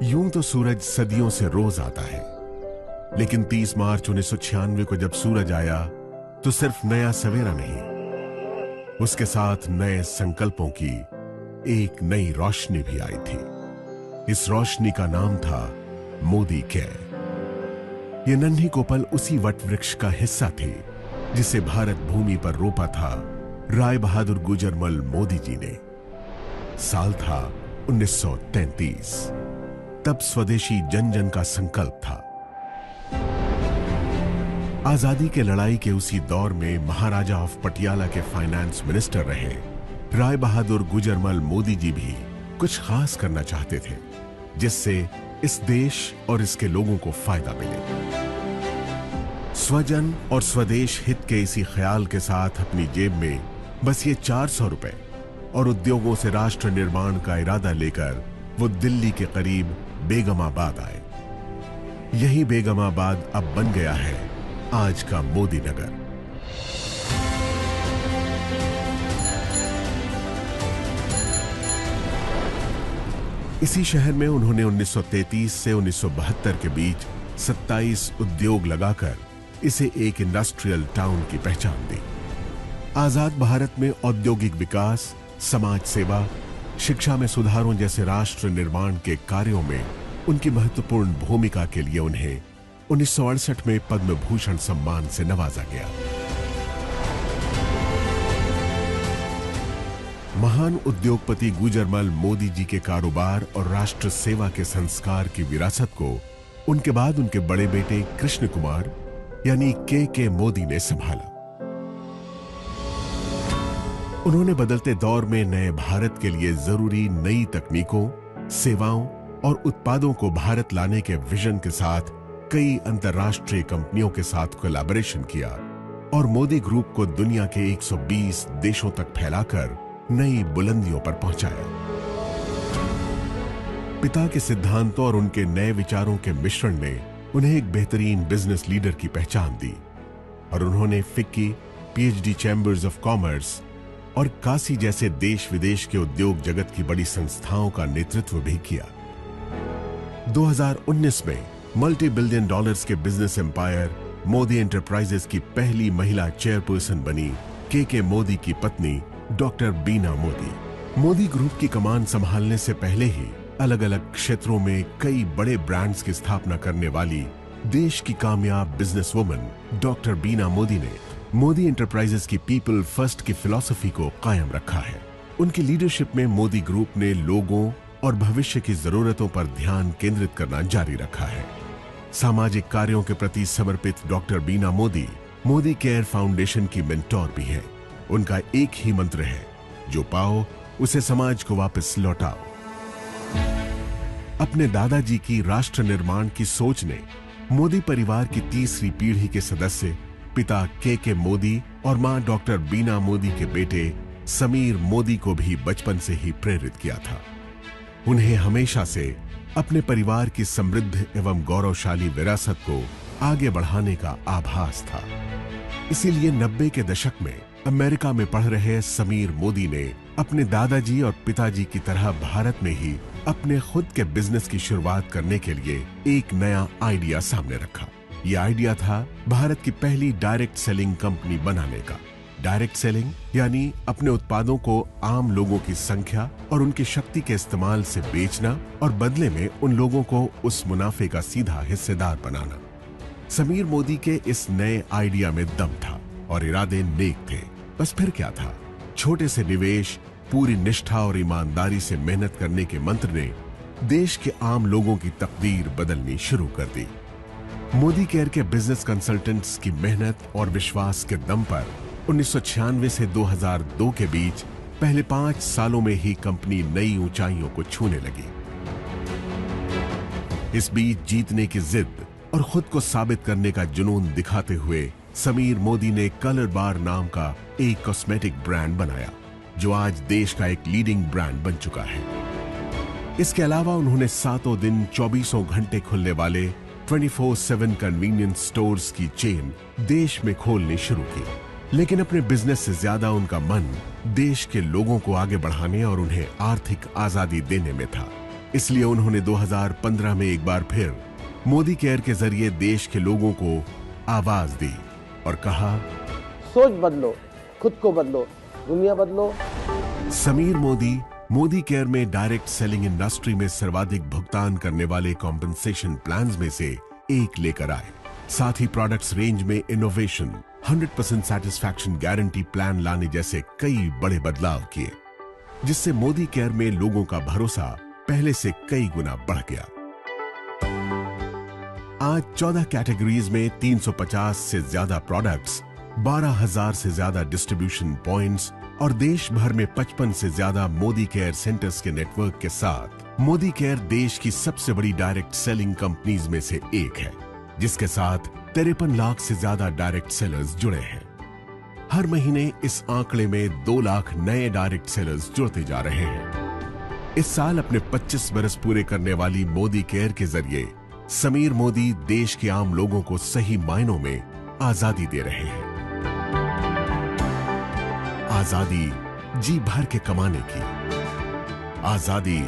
यूं तो सूरज सदियों से रोज आता है, लेकिन 30 मार्च 1996 को जब सूरज आया तो सिर्फ नया सवेरा नहीं, उसके साथ नए संकल्पों की एक नई रोशनी भी आई थी। इस रोशनी का नाम था मोदी केयर। ये नन्ही कोपल उसी वट वृक्ष का हिस्सा थी जिसे भारत भूमि पर रोपा था राय बहादुर गुजरमल मोदी जी ने। साल था 1933। तब स्वदेशी जन जन का संकल्प था। आजादी के लड़ाई के उसी दौर में महाराजा ऑफ पटियाला के फाइनेंस मिनिस्टर रहे राय बहादुर गुजरमल मोदी जी भी कुछ खास करना चाहते थे जिससे इस देश और इसके लोगों को फायदा मिले। स्वजन और स्वदेश हित के इसी ख्याल के साथ अपनी जेब में बस ये 400 रुपए और उद्योगों से राष्ट्र निर्माण का इरादा लेकर वो दिल्ली के करीब बेगमाबाद आए। यही बेगमाबाद अब बन गया है आज का मोदी नगर। इसी शहर में उन्होंने 1933 से 1972 के बीच 27 उद्योग लगाकर इसे एक इंडस्ट्रियल टाउन की पहचान दी। आजाद भारत में औद्योगिक विकास, समाज सेवा, शिक्षा में सुधारों जैसे राष्ट्र निर्माण के कार्यों में उनकी महत्वपूर्ण भूमिका के लिए उन्हें 1968 में पद्म भूषण सम्मान से नवाजा गया। महान उद्योगपति गुजरमल मोदी जी के कारोबार और राष्ट्र सेवा के संस्कार की विरासत को उनके बाद उनके बड़े बेटे कृष्ण कुमार यानी के मोदी ने संभाला। उन्होंने बदलते दौर में नए भारत के लिए जरूरी नई तकनीकों, सेवाओं और उत्पादों को भारत लाने के विजन के साथ कई अंतर्राष्ट्रीय कंपनियों के साथ कोलैबोरेशन किया और मोदी ग्रुप को दुनिया के 120 देशों तक फैलाकर नई बुलंदियों पर पहुंचाया। पिता के सिद्धांतों और उनके नए विचारों के मिश्रण ने उन्हें एक बेहतरीन बिजनेस लीडर की पहचान दी और उन्होंने FICCI, PhD chambers of commerce और काशी जैसे देश विदेश के उद्योग जगत की बड़ी संस्थाओं का नेतृत्व भी किया। 2019 में मल्टी बिलियन डॉलर्स के बिजनेस एम्पायर मोदी एंटरप्राइजेस की पहली महिला चेयरपर्सन बनी के मोदी की पत्नी डॉक्टर बीना मोदी। मोदी ग्रुप की कमान संभालने से पहले ही अलग अलग क्षेत्रों में कई बड़े ब्रांड्स की स्थापना करने वाली देश की कामयाब बिजनेस वुमन डॉक्टर बीना मोदी ने मोदी एंटरप्राइजेस की पीपल फर्स्ट की फिलॉसफी को कायम रखा है। उनकी लीडरशिप में मोदी ग्रुप ने लोगों और भविष्य की जरूरतों पर ध्यान केंद्रित करना जारी रखा है। सामाजिक कार्यों के प्रति समर्पित डॉक्टर बीना मोदी मोदी केयर फाउंडेशन की मेंटोर भी है। उनका एक ही मंत्र है, जो पाओ उसे समाज को वापस लौटाओ। अपने दादाजी की राष्ट्र निर्माण की सोच ने मोदी परिवार की तीसरी पीढ़ी के सदस्य पिता के मोदी और मां डॉक्टर बीना मोदी के बेटे समीर मोदी को भी बचपन से ही प्रेरित किया था। उन्हें हमेशा से अपने परिवार की समृद्ध एवं गौरवशाली विरासत को आगे बढ़ाने का आभास था। इसीलिए 90 के दशक में अमेरिका में पढ़ रहे समीर मोदी ने अपने दादाजी और पिताजी की तरह भारत में ही अपने खुद के बिजनेस की शुरुआत करने के लिए एक नया आइडिया सामने रखा। यह आइडिया था भारत की पहली डायरेक्ट सेलिंग कंपनी बनाने का। डायरेक्ट सेलिंग यानी अपने उत्पादों को आम लोगों की संख्या और उनकी शक्ति के इस्तेमाल से बेचना और बदले में उन लोगों को उस मुनाफे का सीधा हिस्सेदार बनाना। समीर मोदी के इस नए आइडिया में दम था और इरादे नेक थे। बस फिर क्या था, छोटे से निवेश, पूरी निष्ठा और ईमानदारी से मेहनत करने के मंत्र ने देश के आम लोगों की तकदीर बदलनी शुरू कर दी। मोदी केयर के बिजनेस कंसल्टेंट्स की मेहनत और विश्वास के दम पर 1996 से 2002 के बीच पहले 5 सालों में ही कंपनी नई ऊंचाइयों को छूने लगी। इस बीच जीतने की जिद और खुद को साबित करने का जुनून दिखाते हुए समीर मोदी ने कलर बार नाम का एक कॉस्मेटिक ब्रांड बनाया, जो आज देश का एक लीडिंग ब्रांड बन चुका है। इसके अलावा उन्होंने सातों दिन 24 घंटे खुलने वाले 24/7 कन्वीनियंस स्टोर्स की चेन देश में खोलनी शुरू की। लेकिन अपने बिजनेस से ज्यादा उनका मन देश के लोगों को आगे बढ़ाने और उन्हें आर्थिक आजादी देने में था। इसलिए उन्होंने 2015 में एक बार फिर मोदी केयर के जरिए देश के लोगों को आवाज दी और कहा, सोच बदलो, खुद को बदलो, दुनिया बदलो। समीर मोदी मोदी केयर में डायरेक्ट सेलिंग इंडस्ट्री में सर्वाधिक भुगतान करने वाले कॉम्पेंसेशन प्लान्स में से एक लेकर आए। साथ ही प्रोडक्ट्स रेंज में इनोवेशन, 100% सैटिस्फैक्शन गारंटी प्लान लाने जैसे कई बड़े बदलाव किए, जिससे मोदी केयर में लोगों का भरोसा पहले से कई गुना बढ़ गया। आज 14 कैटेगरीज में 350 से ज्यादा प्रोडक्ट्स, 12,000 से ज्यादा डिस्ट्रीब्यूशन पॉइंट्स और देश भर में 55 से ज्यादा मोदी केयर सेंटर्स के नेटवर्क के साथ मोदी केयर देश की सबसे बड़ी डायरेक्ट सेलिंग कंपनीज में से एक है, जिसके साथ 53 लाख से ज्यादा डायरेक्ट सेलर्स जुड़े हैं। हर महीने इस आंकड़े में 2 लाख नए डायरेक्ट सेलर्स जुड़ते जा रहे हैं। इस साल अपने 25 बरस पूरे करने वाली मोदी केयर के जरिए समीर मोदी देश के आम लोगों को सही मायनों में आजादी दे रहे हैं। आजादी जी भर के कमाने की, आजादी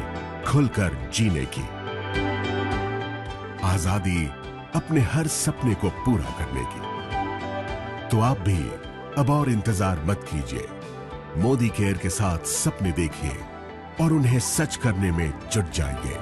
खुलकर जीने की, आजादी अपने हर सपने को पूरा करने की। तो आप भी अब और इंतजार मत कीजिए, मोदी केयर के साथ सपने देखिए और उन्हें सच करने में जुट जाइए।